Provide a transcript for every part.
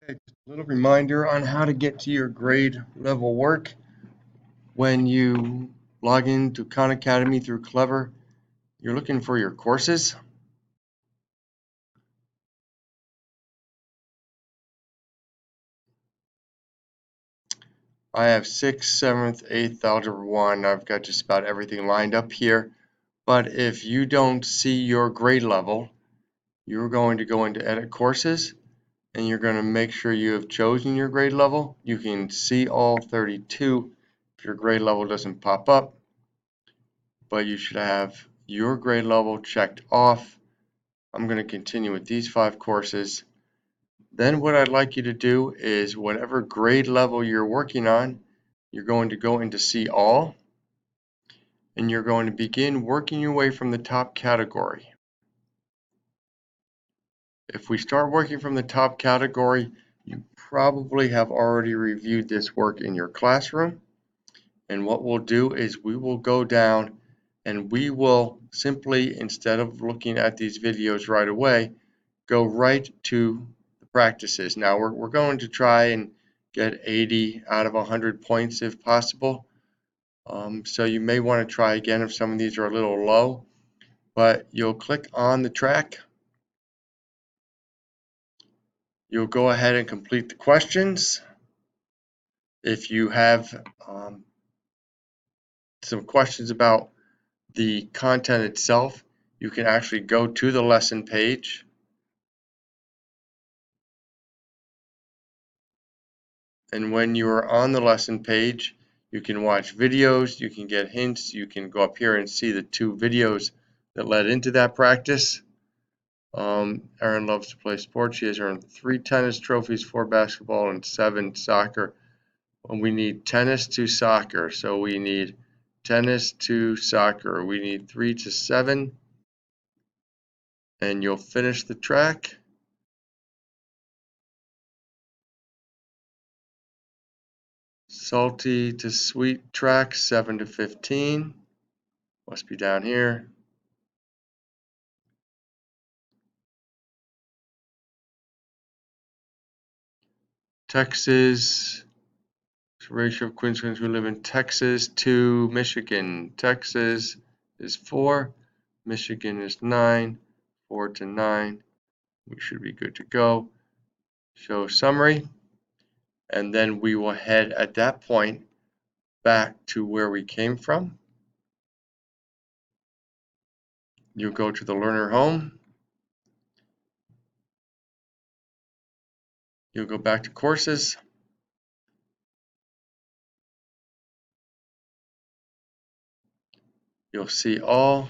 Okay, just a little reminder on how to get to your grade level work. When you log into Khan Academy through Clever, you're looking for your courses. I have 6th, 7th, 8th, Algebra 1. I've got just about everything lined up here. But if you don't see your grade level, you're going to go into Edit Courses, and you're going to make sure you have chosen your grade level. You can see all 32 if your grade level doesn't pop up, but you should have your grade level checked off. I'm going to continue with these 5 courses. Then what I'd like you to do is whatever grade level you're working on, you're going to go into See All, and you're going to begin working your way from the top category. If we start working from the top category, you probably have already reviewed this work in your classroom. And what we'll do is we will go down and we will simply, instead of looking at these videos right away, go right to the practices. Now we're going to try and get 80 out of 100 points if possible. So you may want to try again if some of these are a little low, but you'll click on the track. You'll go ahead and complete the questions. If you have some questions about the content itself, you can actually go to the lesson page. And when you are on the lesson page, you can watch videos, you can get hints, you can go up here and see the 2 videos that led into that practice. Erin loves to play sports. She has earned 3 tennis trophies, 4 basketball, and 7 soccer. And we need tennis to soccer, so we need tennis to soccer. We need 3 to 7, and you'll finish the track. Salty to sweet track, 7 to 15. Must be down here. Texas, ratio of Queenslanders who live in Texas to Michigan. Texas is 4, Michigan is 9, 4 to 9. We should be good to go. Show summary, and then we will head at that point back to where we came from. You'll go to the learner home. You'll go back to courses. You'll see all.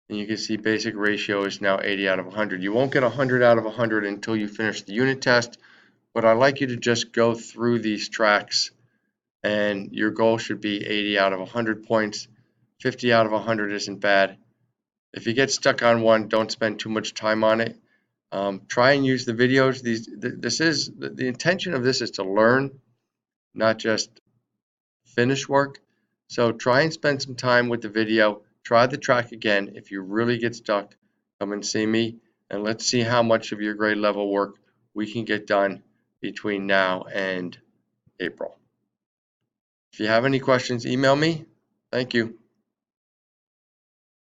And you can see basic ratio is now 80 out of 100. You won't get 100 out of 100 until you finish the unit test, but I'd like you to just go through these tracks, and your goal should be 80 out of 100 points. 50 out of 100 isn't bad. If you get stuck on one, don't spend too much time on it. Try and use the videos. The intention of this is to learn, not just finish work. So try and spend some time with the video. Try the track again. If you really get stuck, come and see me, and let's see how much of your grade level work we can get done between now and April. If you have any questions, email me. Thank you.